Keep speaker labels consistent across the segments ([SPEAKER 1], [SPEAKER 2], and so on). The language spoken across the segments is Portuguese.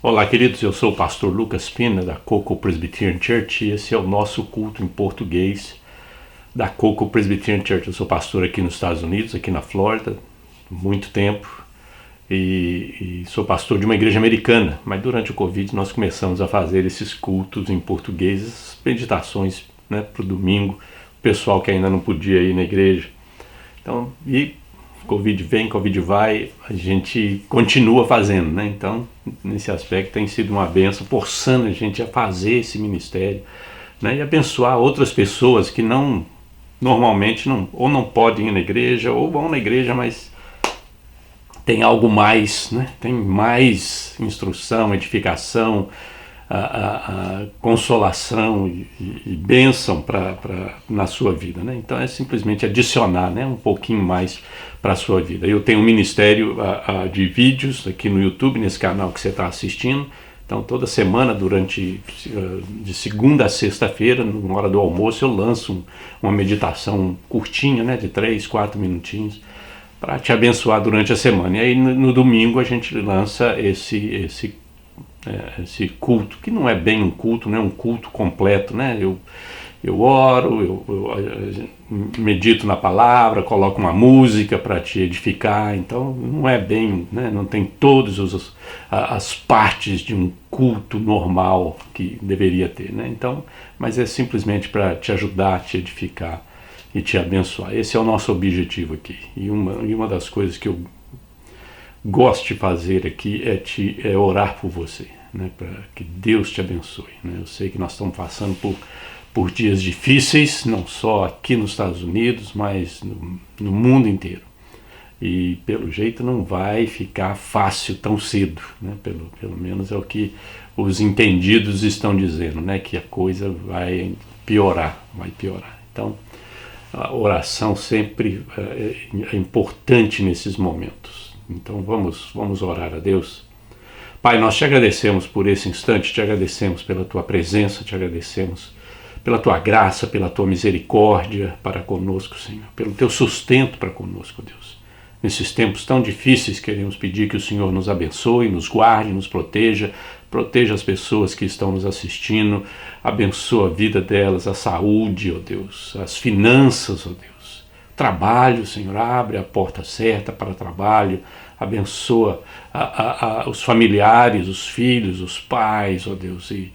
[SPEAKER 1] Olá, queridos, eu sou o pastor Lucas Pina, da Coco Presbyterian Church, e esse é o nosso culto em português da Coco Presbyterian Church. Eu sou pastor aqui nos Estados Unidos, aqui na Flórida, há muito tempo, e sou pastor de uma igreja americana, mas durante o Covid nós começamos a fazer esses cultos em português, essas meditações, né, para o domingo, o pessoal que ainda não podia ir na igreja. Então, Covid vem, Covid vai, a gente continua fazendo, né? Então, nesse aspecto tem sido uma benção, forçando a gente a fazer esse ministério, né? E abençoar outras pessoas que normalmente não podem ir na igreja, ou vão na igreja, mas tem algo mais, né? Tem mais instrução, edificação, a consolação e bênção na sua vida, né? Então é simplesmente adicionar, né, um pouquinho mais para a sua vida. Eu tenho um ministério de vídeos aqui no YouTube, nesse canal que você está assistindo. Então toda semana, de segunda a sexta-feira, na hora do almoço, eu lanço uma meditação curtinha, né, de 3, 4 minutinhos, para te abençoar durante a semana. E aí no domingo a gente lança esse culto, que não é bem um culto, não é um culto completo, né? Eu oro, eu medito na palavra, coloco uma música para te edificar, então não é bem, né? Não tem todas as partes de um culto normal que deveria ter, né? Então, mas é simplesmente para te ajudar, te edificar e te abençoar. Esse é o nosso objetivo aqui. E uma das coisas que eu gosto de fazer aqui é orar por você, né, para que Deus te abençoe, né? Eu sei que nós estamos passando por dias difíceis, não só aqui nos Estados Unidos, mas no mundo inteiro. E pelo jeito não vai ficar fácil tão cedo, né? Pelo menos é o que os entendidos estão dizendo, né? Que a coisa vai piorar. Então, a oração sempre é importante nesses momentos. Então vamos orar a Deus. Pai, nós te agradecemos por esse instante, te agradecemos pela tua presença, te agradecemos pela tua graça, pela tua misericórdia para conosco, Senhor, pelo teu sustento para conosco, Deus. Nesses tempos tão difíceis, queremos pedir que o Senhor nos abençoe, nos guarde, nos proteja as pessoas que estão nos assistindo, abençoa a vida delas, a saúde, ó Deus, as finanças, ó Deus. Trabalho, Senhor, abre a porta certa para o trabalho, abençoa os familiares, os filhos, os pais, ó Deus, e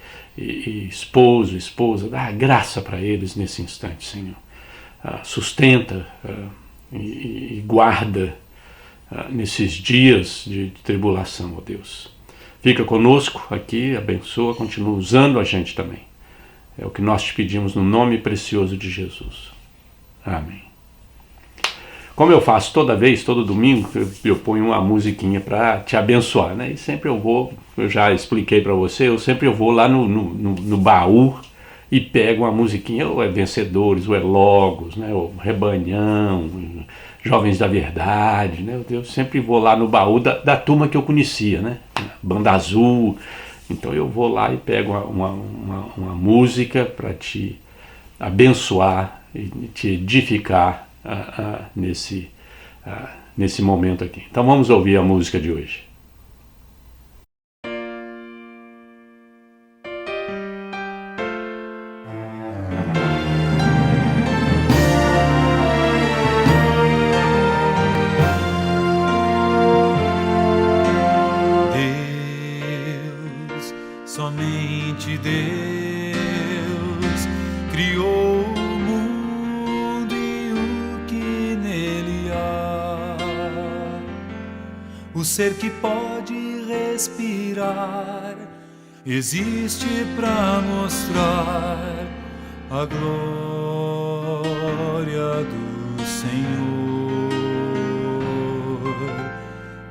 [SPEAKER 1] esposo, esposa, dá graça para eles nesse instante, Senhor. Sustenta e guarda nesses dias de tribulação, ó Deus. Fica conosco aqui, abençoa, continua usando a gente também. É o que nós te pedimos no nome precioso de Jesus. Amém. Como eu faço todo domingo, eu ponho uma musiquinha para te abençoar, né? E sempre eu já expliquei para você, eu sempre vou lá no baú e pego uma musiquinha, ou é Vencedores, ou é Logos, né? Ou Rebanhão, Jovens da Verdade, né? Eu sempre vou lá no baú da turma que eu conhecia, né? Banda Azul. Então eu vou lá e pego uma música para te abençoar e te edificar nesse momento aqui. Então vamos ouvir a música de hoje.
[SPEAKER 2] Deus, somente Deus, criou o mundo e o que nele há. O ser que pode respirar existe para mostrar a glória do Senhor.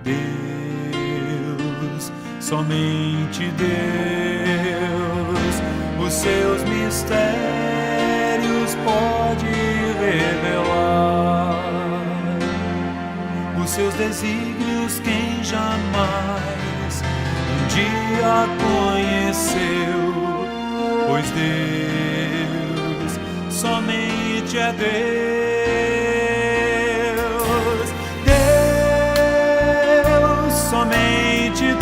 [SPEAKER 2] Deus, somente Deus, os seus mistérios pode revelar. Os seus desígnios quem jamais um dia conheceu, pois Deus somente é Deus. Deus, somente Deus,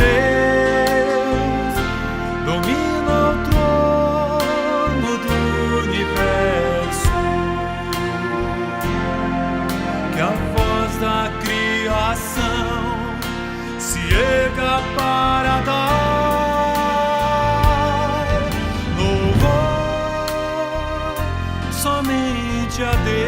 [SPEAKER 2] que a voz da criação se erga para dar louvor somente a Deus.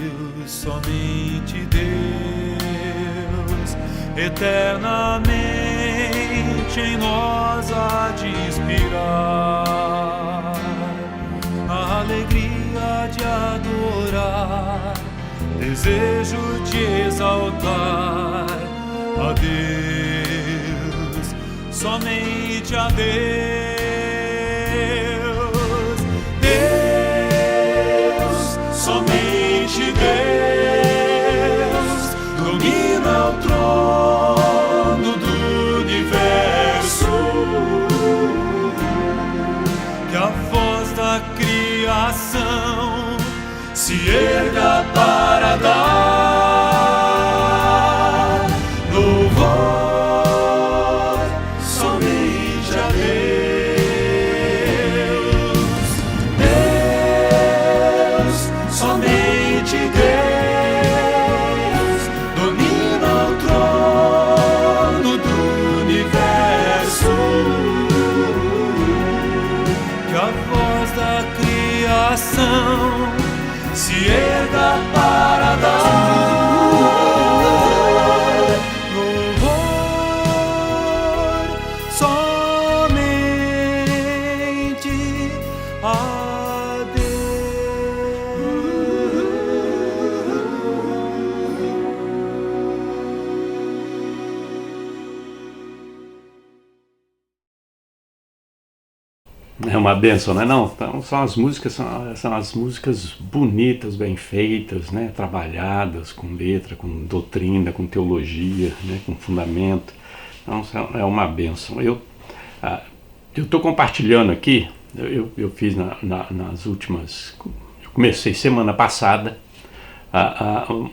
[SPEAKER 2] Deus, somente Deus, eternamente em nós há de inspirar a alegria de adorar, desejo de exaltar a Deus, somente a Deus. Deus, somente Deus, domina o trono do universo, que a voz da criação se erga para dar louvor somente a Deus. Deus, somente Deus, domina o trono do universo, que a voz da criação se erga para dar louvor somente a
[SPEAKER 1] É uma bênção, não é não? Então são as músicas bonitas, bem feitas, né? Trabalhadas com letra, com doutrina, com teologia, né? Com fundamento. Então é uma bênção. Eu estou compartilhando aqui, eu fiz nas últimas... Eu comecei semana passada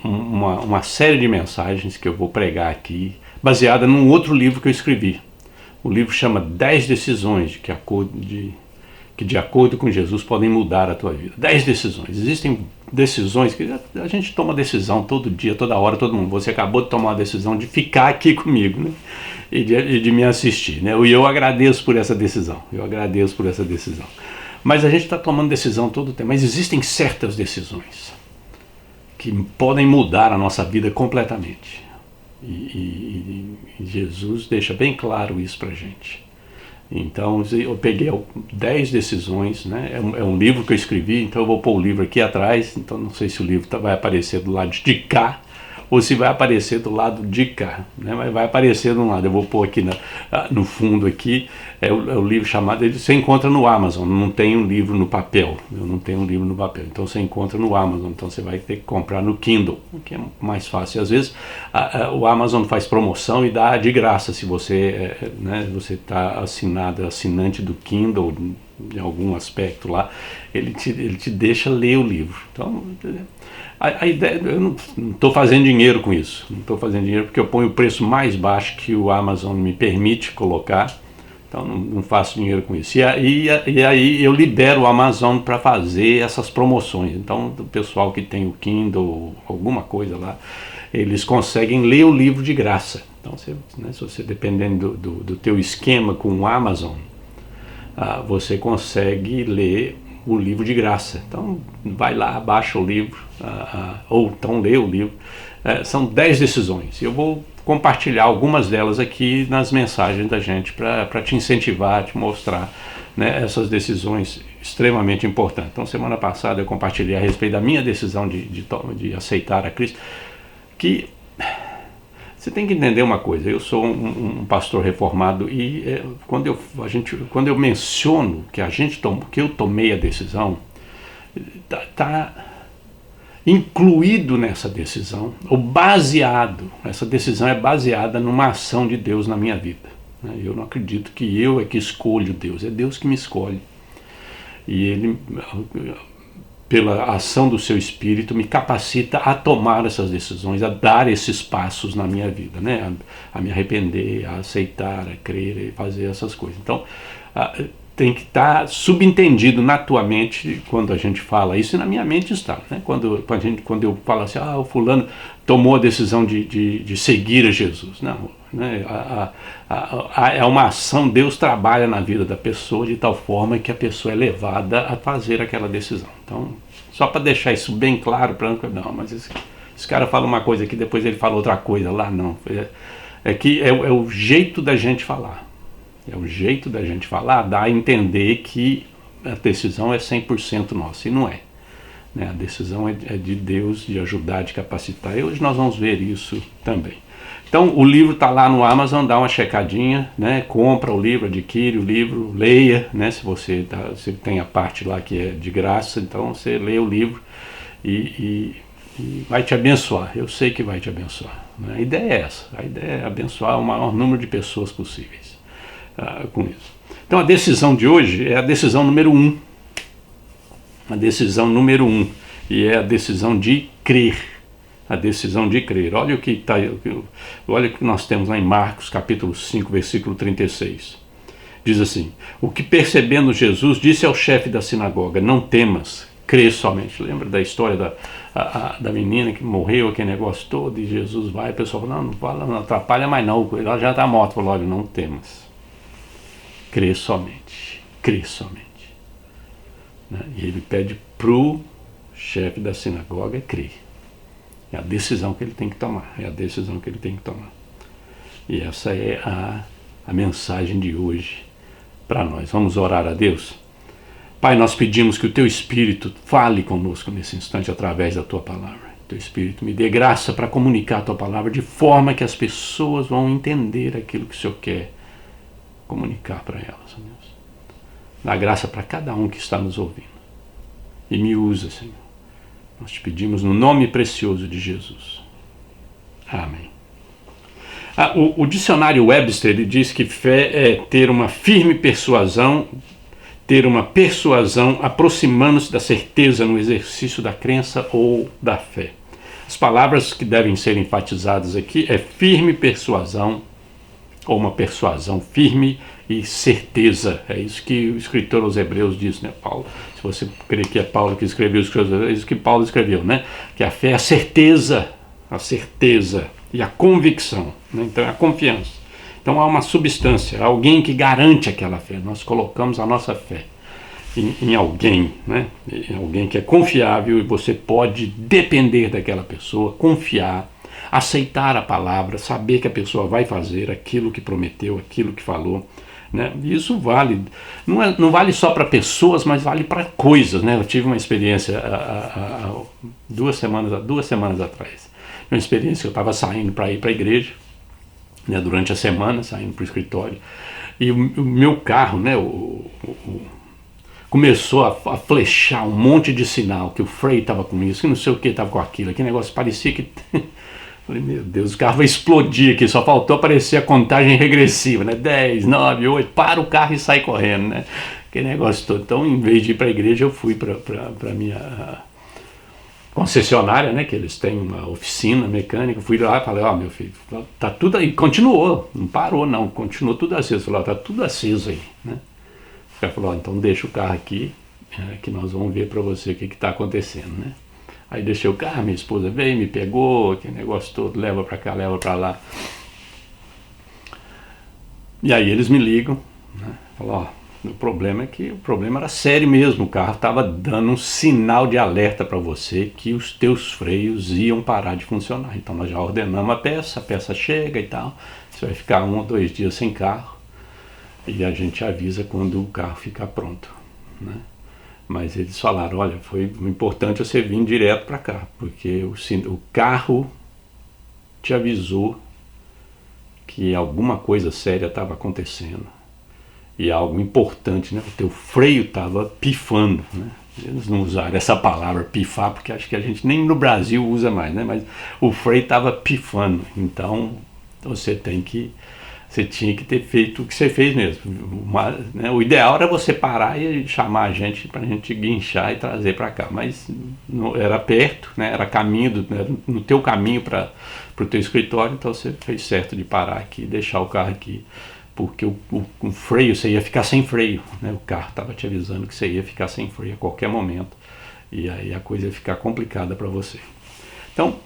[SPEAKER 1] uma série de mensagens que eu vou pregar aqui, baseada num outro livro que eu escrevi. O livro chama 10 decisões que de acordo com Jesus podem mudar a tua vida. 10 decisões. Existem decisões que a gente toma decisão todo dia, toda hora, todo mundo. Você acabou de tomar a decisão de ficar aqui comigo, né? E de me assistir, né? E eu agradeço por essa decisão. Mas a gente está tomando decisão todo o tempo. Mas existem certas decisões que podem mudar a nossa vida completamente. E Jesus deixa bem claro isso pra gente. Então eu peguei 10 decisões, né? É um livro que eu escrevi, então eu vou pôr o livro aqui atrás. Então não sei se o livro vai aparecer do lado de cá ou se vai aparecer do lado de cá, né? Mas vai aparecer de um lado. Eu vou pôr aqui no fundo aqui, é o livro chamado, você encontra no Amazon, não tem um livro no papel, eu não tenho um livro no papel, então você encontra no Amazon, então você vai ter que comprar no Kindle, que é mais fácil. Às vezes o Amazon faz promoção e dá de graça, se você você está assinante do Kindle, em algum aspecto lá, ele te deixa ler o livro. Então a ideia, eu não estou fazendo dinheiro com isso, não estou fazendo dinheiro porque eu ponho o preço mais baixo que o Amazon me permite colocar, então não faço dinheiro com isso. E aí eu libero o Amazon para fazer essas promoções. Então o pessoal que tem o Kindle, alguma coisa lá, eles conseguem ler o livro de graça. Então se você, dependendo do teu esquema com o Amazon, você consegue ler o livro de graça. Então vai lá, baixa o livro, ou então lê o livro. São 10 decisões. Eu vou compartilhar algumas delas aqui nas mensagens da gente para te incentivar, te mostrar, né, essas decisões extremamente importantes. Então semana passada eu compartilhei a respeito da minha decisão de aceitar a Cristo, que você tem que entender uma coisa. Eu sou um pastor reformado e quando eu menciono que eu tomei a decisão, tá incluído nessa decisão, essa decisão é baseada numa ação de Deus na minha vida. Eu não acredito que eu é que escolho Deus, é Deus que me escolhe. E pela ação do seu Espírito, me capacita a tomar essas decisões, a dar esses passos na minha vida, né? A me arrepender, a aceitar, a crer e fazer essas coisas. Então, tem que estar subentendido na tua mente quando a gente fala isso, e na minha mente está, né? Quando eu falo assim, o fulano tomou a decisão de seguir a Jesus. Não, né? É uma ação, Deus trabalha na vida da pessoa de tal forma que a pessoa é levada a fazer aquela decisão. Então, só para deixar isso bem claro, não, mas esse cara fala uma coisa aqui, depois ele fala outra coisa lá, não. É o jeito da gente falar. É o jeito da gente falar, dá a entender que a decisão é 100% nossa, e não é. Né? A decisão é de Deus, de ajudar, de capacitar, e hoje nós vamos ver isso também. Então, o livro está lá no Amazon, dá uma checadinha, né? Compra o livro, adquire o livro, leia, né? Se você tem a parte lá que é de graça, então você lê o livro e vai te abençoar. Eu sei que vai te abençoar. Né? A ideia é essa, a ideia é abençoar o maior número de pessoas possíveis com isso. Então, a decisão de hoje é a decisão número 1. A decisão número 1, e é a decisão de crer. A decisão de crer. Olha olha o que nós temos lá em Marcos, capítulo 5, versículo 36. Diz assim: o que percebendo Jesus disse ao chefe da sinagoga: não temas, crê somente. Lembra da história da menina que morreu, aquele negócio todo, e Jesus vai, o pessoal fala, não fala, não atrapalha mais não, ela já está morta. Falou, olha, não temas, crê somente, crê somente. Né? E ele pede para o chefe da sinagoga crer. É a decisão que ele tem que tomar. É a decisão que ele tem que tomar. E essa é a mensagem de hoje para nós. Vamos orar a Deus? Pai, nós pedimos que o Teu Espírito fale conosco nesse instante através da Tua palavra. Teu Espírito me dê graça para comunicar a Tua palavra de forma que as pessoas vão entender aquilo que o Senhor quer comunicar para elas, Deus. Dá graça para cada um que está nos ouvindo. E me usa, Senhor. Nós te pedimos no nome precioso de Jesus. Amém. O dicionário Webster ele diz que fé é ter uma firme persuasão, aproximando-se da certeza no exercício da crença ou da fé. As palavras que devem ser enfatizadas aqui é firme persuasão, ou uma persuasão firme e certeza. É isso que o escritor aos Hebreus diz, né, Paulo? Se você crê que é Paulo que escreveu, é isso que Paulo escreveu, né? Que a fé é a certeza e a convicção, né? Então é a confiança. Então há uma substância, alguém que garante aquela fé. Nós colocamos a nossa fé em alguém, né? Em alguém que é confiável e você pode depender daquela pessoa, confiar, aceitar a palavra, saber que a pessoa vai fazer aquilo que prometeu, aquilo que falou, né? Isso vale, não vale só para pessoas, mas vale para coisas, né? Eu tive uma experiência há 2 semanas atrás, uma experiência que eu estava saindo para ir para a igreja, né? Durante a semana, saindo para o escritório, e o meu carro, né? Começou a flechar um monte de sinal, que o freio estava com isso, que não sei o que estava com aquilo, que negócio parecia que... Falei, meu Deus, o carro vai explodir aqui, só faltou aparecer a contagem regressiva, né? 10, 9, 8, para o carro e sai correndo, né? Que negócio todo. Então, em vez de ir para a igreja, eu fui para a minha concessionária, né? Que eles têm uma oficina mecânica, fui lá e falei, meu filho, tá tudo aí, continuou, não parou não, continuou tudo aceso. Falei, tá tudo aceso aí, né? O cara falou, então deixa o carro aqui, que nós vamos ver para você o que está acontecendo, né? Aí deixei o carro, minha esposa veio, me pegou, aquele negócio todo, leva para cá, leva para lá. E aí eles me ligam, né? Falam, o problema é que o problema era sério mesmo, o carro estava dando um sinal de alerta para você que os teus freios iam parar de funcionar. Então nós já ordenamos a peça chega e tal, você vai ficar 1 ou 2 dias sem carro e a gente avisa quando o carro ficar pronto, né? Mas eles falaram, olha, foi importante você vir direto para cá, porque o carro te avisou que alguma coisa séria estava acontecendo. E algo importante, né? O teu freio estava pifando, né? Eles não usaram essa palavra pifar, porque acho que a gente nem no Brasil usa mais, né? Mas o freio estava pifando, então você tem que Você tinha que ter feito o que você fez mesmo. Né, o ideal era você parar e chamar a gente para a gente guinchar e trazer para cá. Mas não, era perto, né, era caminho, era no teu caminho para o teu escritório, então você fez certo de parar aqui e deixar o carro aqui. Porque o freio, você ia ficar sem freio. Né, o carro estava te avisando que você ia ficar sem freio a qualquer momento. E aí a coisa ia ficar complicada para você. Então,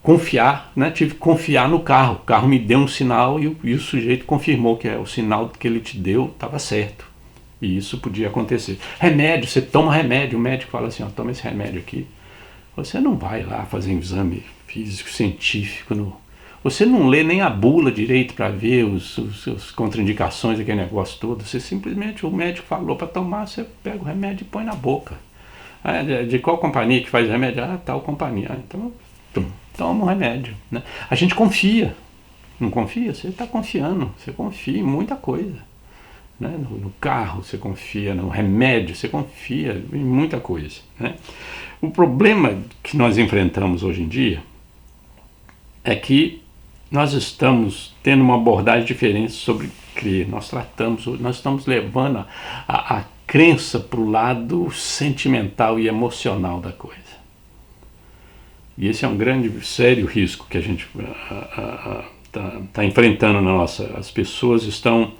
[SPEAKER 1] confiar, né? Tive que confiar no carro. O carro me deu um sinal e o sujeito confirmou que o sinal que ele te deu estava certo. E isso podia acontecer. Remédio, você toma remédio, o médico fala assim, ó, toma esse remédio aqui. Você não vai lá fazer um exame físico, científico, você não lê nem a bula direito para ver as contraindicações, aquele negócio todo. Você simplesmente, o médico falou para tomar, você pega o remédio e põe na boca. De qual companhia que faz remédio? Tal companhia. Então, toma um remédio. Né? A gente confia. Não confia? Você está confiando. Você confia em muita coisa. Né? No carro você confia, no remédio você confia em muita coisa. Né? O problema que nós enfrentamos hoje em dia é que nós estamos tendo uma abordagem diferente sobre crer. Nós estamos levando a crença para o lado sentimental e emocional da coisa. E esse é um grande, sério risco que a gente está enfrentando na nossa. As pessoas estão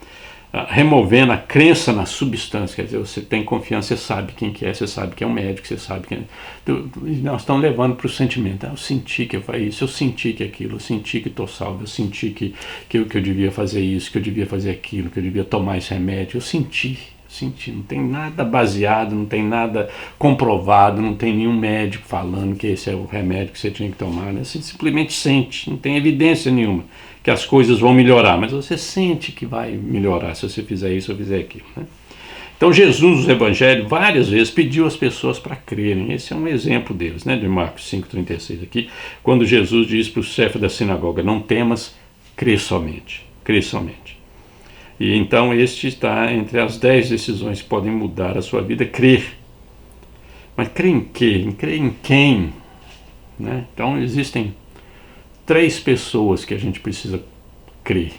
[SPEAKER 1] removendo a crença na substância, quer dizer, você tem confiança, você sabe quem que é, você sabe que é um médico, você sabe que nós estamos levando para o sentimento. Eu senti que eu falei isso, eu senti que aquilo, eu senti que estou salvo, eu senti que eu devia fazer isso, que eu devia fazer aquilo, que eu devia tomar esse remédio, eu senti, não tem nada baseado, não tem nada comprovado, não tem nenhum médico falando que esse é o remédio que você tinha que tomar, né? Você simplesmente sente, não tem evidência nenhuma que as coisas vão melhorar, mas você sente que vai melhorar se você fizer isso ou fizer aquilo. Né? Então Jesus, no Evangelho, várias vezes pediu às pessoas para crerem. Esse é um exemplo deles, né? De Marcos 5,36 aqui, quando Jesus diz para o chefe da sinagoga, não temas, crê somente, crê somente. E então este está entre as 10 decisões que podem mudar a sua vida, crer. Mas crer em quê? Crer em quem? Né? Então existem 3 pessoas que a gente precisa crer.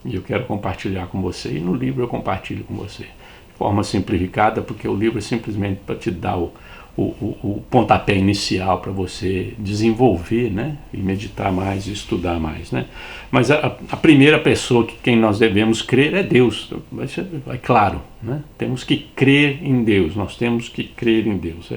[SPEAKER 1] E eu quero compartilhar com você. E no livro eu compartilho com você. De forma simplificada, porque o livro é simplesmente para te dar o pontapé inicial para você desenvolver, né? E meditar mais, e estudar mais, né? Mas a primeira pessoa que quem nós devemos crer é Deus. É claro, né? Temos que crer em Deus, nós temos que crer em Deus.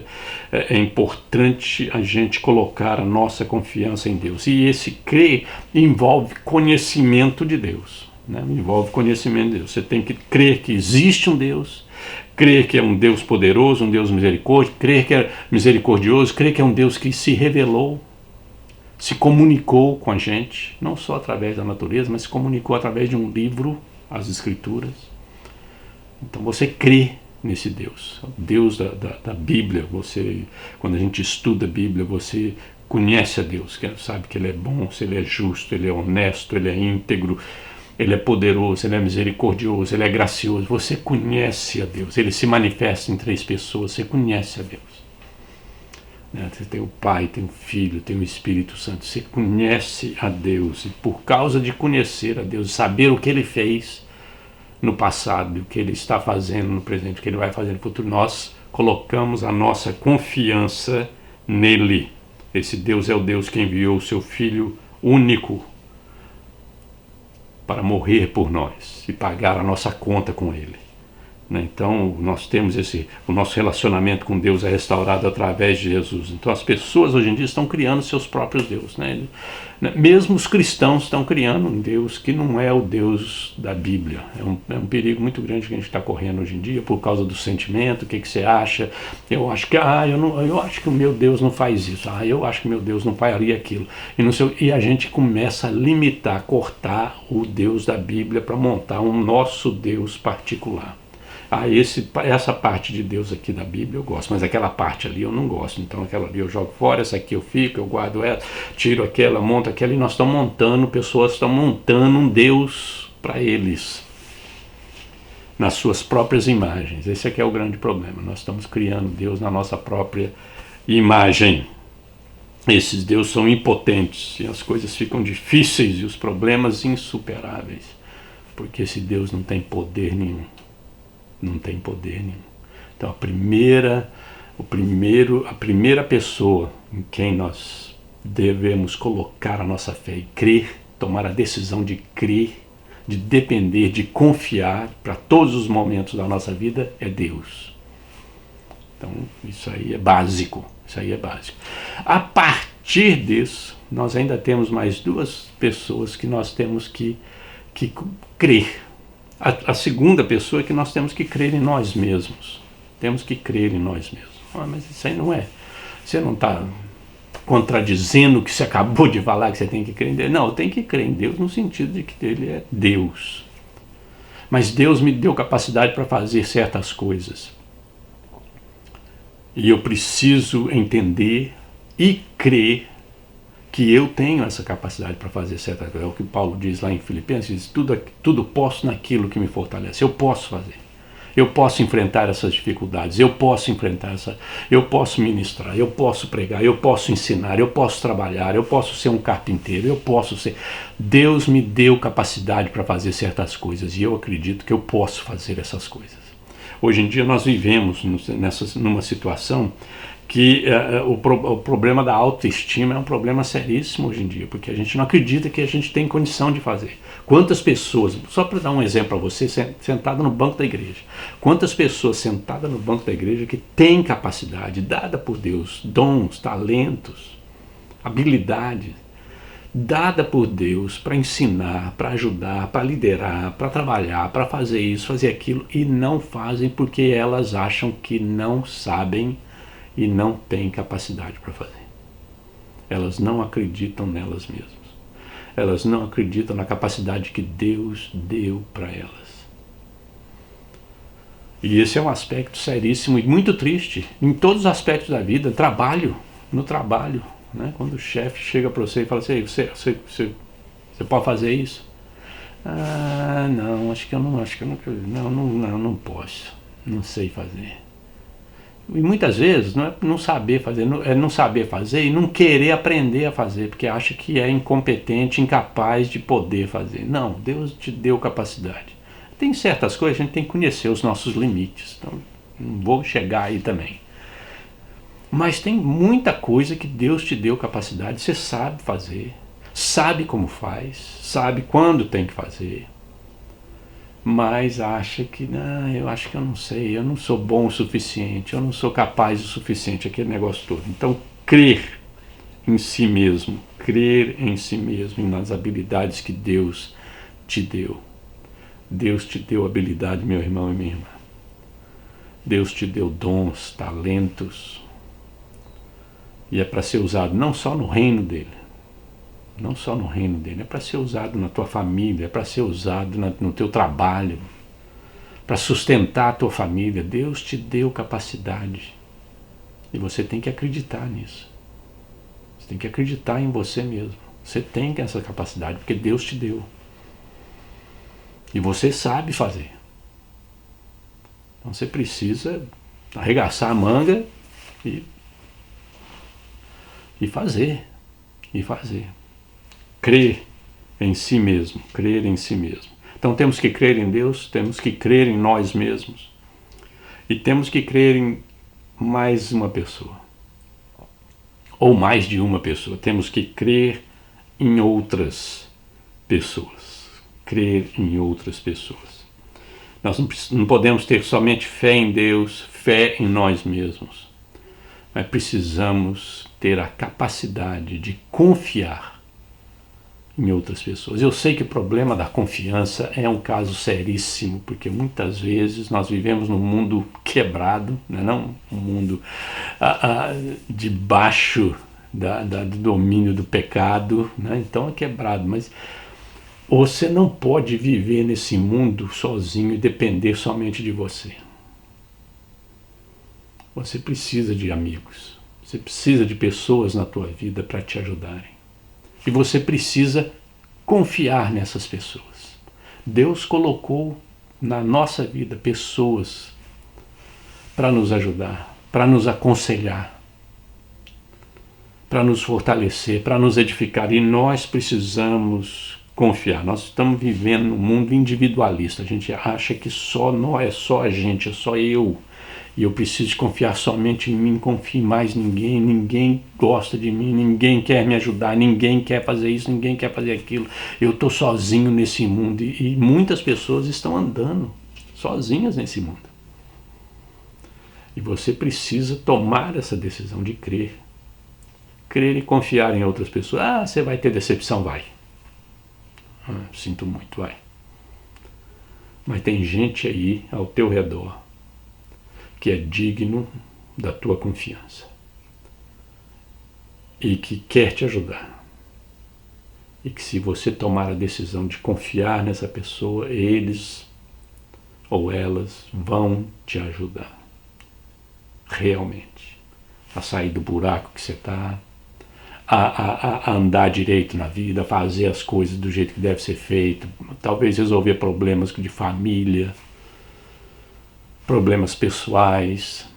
[SPEAKER 1] É importante a gente colocar a nossa confiança em Deus. E esse crer envolve conhecimento de Deus, né? Envolve conhecimento de Deus. Você tem que crer que existe um Deus, crer que é um Deus poderoso, um Deus misericórdia, crer que é misericordioso, crer que é um Deus que se revelou, se comunicou com a gente, não só através da natureza, mas se comunicou através de um livro, as Escrituras. Então você crê nesse Deus, o Deus da Bíblia. Você, quando a gente estuda a Bíblia, você conhece a Deus, sabe que Ele é bom, Ele é justo, Ele é honesto, Ele é íntegro, Ele é poderoso, Ele é misericordioso, Ele é gracioso. Você conhece a Deus. Ele se manifesta em 3 pessoas. Você conhece a Deus. Você tem o Pai, tem o Filho, tem o Espírito Santo. Você conhece a Deus. E por causa de conhecer a Deus, saber o que Ele fez no passado, o que Ele está fazendo no presente, o que Ele vai fazer no futuro, nós colocamos a nossa confiança nele. Esse Deus é o Deus que enviou o seu Filho único para morrer por nós e pagar a nossa conta com Ele. Então nós temos o nosso relacionamento com Deus é restaurado através de Jesus. Então as pessoas hoje em dia estão criando seus próprios deuses, né? Mesmo os cristãos estão criando um Deus que não é o Deus da Bíblia. É um perigo muito grande que a gente está correndo hoje em dia por causa do sentimento. O que você acha? Eu acho que eu acho que o meu Deus não faz isso. Eu acho que meu Deus não faria aquilo. E a gente começa a limitar, cortar o Deus da Bíblia para montar um nosso Deus particular. Essa parte de Deus aqui da Bíblia eu gosto, mas aquela parte ali eu não gosto, então aquela ali eu jogo fora, essa aqui eu fico, eu guardo ela, tiro aquela, monto aquela, e nós estamos montando, pessoas estão montando um Deus para eles, nas suas próprias imagens. Esse aqui é o grande problema, nós estamos criando Deus na nossa própria imagem. esses deuses são impotentes e as coisas ficam difíceis e os problemas insuperáveis, porque esse Deus não tem poder nenhum. Não tem poder nenhum. Então a primeira pessoa em quem nós devemos colocar a nossa fé e crer, tomar a decisão de crer, de depender, de confiar para todos os momentos da nossa vida é Deus. Então isso aí é básico. Isso aí é básico. A partir disso, nós ainda temos mais duas pessoas que nós temos que crer. A segunda pessoa é que nós temos que crer em nós mesmos. Temos que crer em nós mesmos. Mas isso aí não é. Você não está contradizendo o que você acabou de falar, que você tem que crer em Deus. Não, eu tenho que crer em Deus no sentido de que Ele é Deus. Mas Deus me deu capacidade para fazer certas coisas. E eu preciso entender e crer que eu tenho essa capacidade para fazer certas coisas. É o que Paulo diz lá em Filipenses, diz, tudo posso naquilo que me fortalece. Eu posso fazer. Eu posso enfrentar essas dificuldades, eu posso eu posso ministrar, eu posso pregar, eu posso ensinar, eu posso trabalhar, eu posso ser um carpinteiro, eu posso ser... Deus me deu capacidade para fazer certas coisas e eu acredito que eu posso fazer essas coisas. Hoje em dia nós vivemos numa situação que o problema da autoestima é um problema seríssimo hoje em dia, porque a gente não acredita que a gente tem condição de fazer. Quantas pessoas, só para dar um exemplo para você, sentado no banco da igreja, quantas pessoas sentadas no banco da igreja que têm capacidade dada por Deus, dons, talentos, habilidades, dada por Deus para ensinar, para ajudar, para liderar, para trabalhar, para fazer isso, fazer aquilo, e não fazem porque elas acham que não sabem e não têm capacidade para fazer. Elas não acreditam nelas mesmas. Elas não acreditam na capacidade que Deus deu para elas. E esse é um aspecto seríssimo e muito triste em todos os aspectos da vida. No trabalho, né? Quando o chefe chega para você e fala assim, você pode fazer isso? Ah, não, não posso, não sei fazer. E muitas vezes não é não saber fazer, é não saber fazer e não querer aprender a fazer, porque acha que é incompetente, incapaz de poder fazer. Não, Deus te deu capacidade. Tem certas coisas que a gente tem que conhecer os nossos limites, então não vou chegar aí também. Mas tem muita coisa que Deus te deu capacidade, você sabe fazer, sabe como faz, sabe quando tem que fazer. Mas acha que, eu acho que eu não sei, eu não sou bom o suficiente, eu não sou capaz o suficiente, aquele negócio todo. Então, crer em si mesmo e nas habilidades que Deus te deu. Deus te deu habilidade, meu irmão e minha irmã. Deus te deu dons, talentos, e é para ser usado não só no reino dele, é para ser usado na tua família, é para ser usado no teu trabalho, para sustentar a tua família. Deus te deu capacidade e você tem que acreditar nisso. Você tem que acreditar em você mesmo. Você tem essa capacidade porque Deus te deu e você sabe fazer. Então você precisa arregaçar a manga e fazer. Crer em si mesmo. Então temos que crer em Deus, temos que crer em nós mesmos e temos que crer em mais uma pessoa ou mais de uma pessoa. Temos que crer em outras pessoas. Nós não podemos ter somente fé em Deus, fé em nós mesmos, mas precisamos ter a capacidade de confiar em outras pessoas. Eu sei que o problema da confiança é um caso seríssimo, porque muitas vezes nós vivemos num mundo quebrado, não um mundo debaixo do domínio do pecado, né? Então é quebrado, mas você não pode viver nesse mundo sozinho e depender somente de você. Você precisa de amigos, você precisa de pessoas na tua vida para te ajudarem. E você precisa confiar nessas pessoas. Deus colocou na nossa vida pessoas para nos ajudar, para nos aconselhar, para nos fortalecer, para nos edificar. E nós precisamos confiar. Nós estamos vivendo num mundo individualista. A gente acha que só nós, é só a gente, é só eu. E eu preciso confiar somente em mim, não confio em mais ninguém, ninguém gosta de mim, ninguém quer me ajudar, ninguém quer fazer isso, ninguém quer fazer aquilo. Eu estou sozinho nesse mundo e muitas pessoas estão andando sozinhas nesse mundo. E você precisa tomar essa decisão de crer. Crer e confiar em outras pessoas. Ah, você vai ter decepção, vai. Sinto muito, vai. Mas tem gente aí ao teu redor que é digno da tua confiança e que quer te ajudar. E que se você tomar a decisão de confiar nessa pessoa, eles ou elas vão te ajudar realmente a sair do buraco que você está, a andar direito na vida, a fazer as coisas do jeito que deve ser feito, talvez resolver problemas de família, problemas pessoais.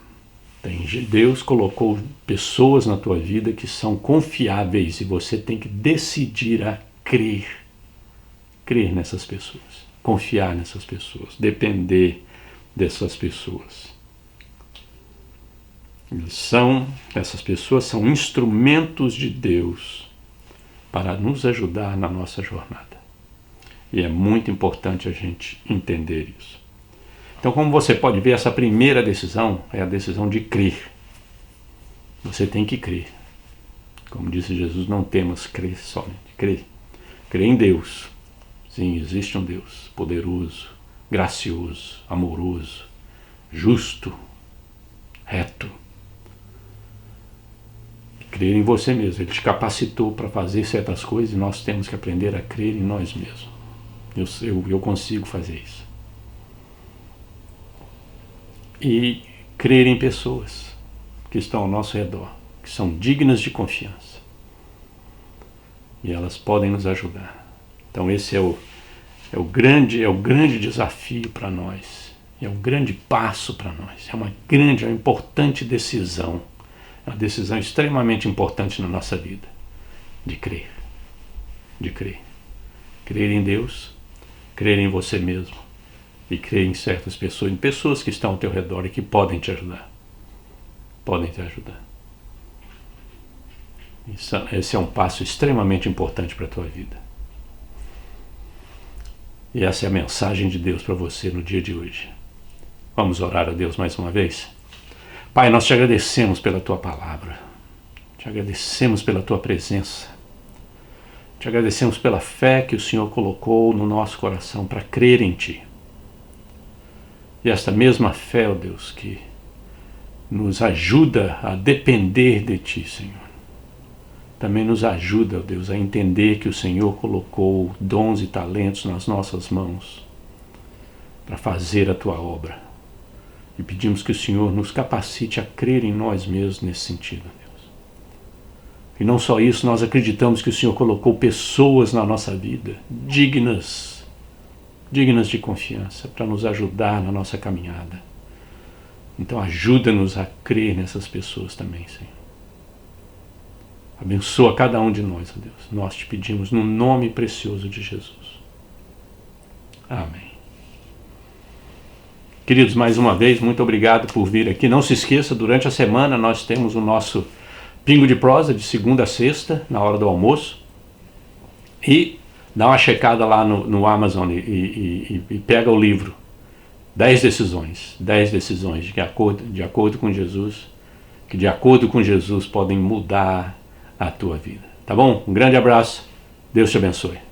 [SPEAKER 1] Deus colocou pessoas na tua vida que são confiáveis e você tem que decidir a crer nessas pessoas, confiar nessas pessoas, depender dessas pessoas. Essas pessoas são instrumentos de Deus para nos ajudar na nossa jornada. E é muito importante a gente entender isso. Então, como você pode ver, essa primeira decisão é a decisão de crer. Você tem que crer. Como disse Jesus, não temas crer somente. Crer. Crer em Deus. Sim, existe um Deus poderoso, gracioso, amoroso, justo, reto. Crer em você mesmo. Ele te capacitou para fazer certas coisas e nós temos que aprender a crer em nós mesmos. Eu consigo fazer isso. E crer em pessoas que estão ao nosso redor, que são dignas de confiança. E elas podem nos ajudar. Então esse é o grande desafio para nós. É um grande passo para nós. É uma importante decisão. É uma decisão extremamente importante na nossa vida. De crer. De crer. Crer em Deus, crer em você mesmo. E crer em certas pessoas, em pessoas que estão ao teu redor e que podem te ajudar. Podem te ajudar. Esse é um passo extremamente importante para a tua vida. E essa é a mensagem de Deus para você no dia de hoje. Vamos orar a Deus mais uma vez? Pai, nós te agradecemos pela tua palavra. Te agradecemos pela tua presença. Te agradecemos pela fé que o Senhor colocou no nosso coração para crer em Ti. E esta mesma fé, ó Deus, que nos ajuda a depender de Ti, Senhor. Também nos ajuda, ó Deus, a entender que o Senhor colocou dons e talentos nas nossas mãos para fazer a Tua obra. E pedimos que o Senhor nos capacite a crer em nós mesmos nesse sentido, Deus. E não só isso, nós acreditamos que o Senhor colocou pessoas na nossa vida, dignas de confiança, para nos ajudar na nossa caminhada. Então ajuda-nos a crer nessas pessoas também, Senhor. Abençoa cada um de nós, ó Deus. Nós te pedimos no nome precioso de Jesus. Amém. Queridos, mais uma vez, muito obrigado por vir aqui. Não se esqueça, durante a semana nós temos o nosso Pingo de Prosa, de segunda a sexta, na hora do almoço. E dá uma checada lá no Amazon e pega o livro 10 decisões de acordo com Jesus, que de acordo com Jesus podem mudar a tua vida. Tá bom? Um grande abraço, Deus te abençoe.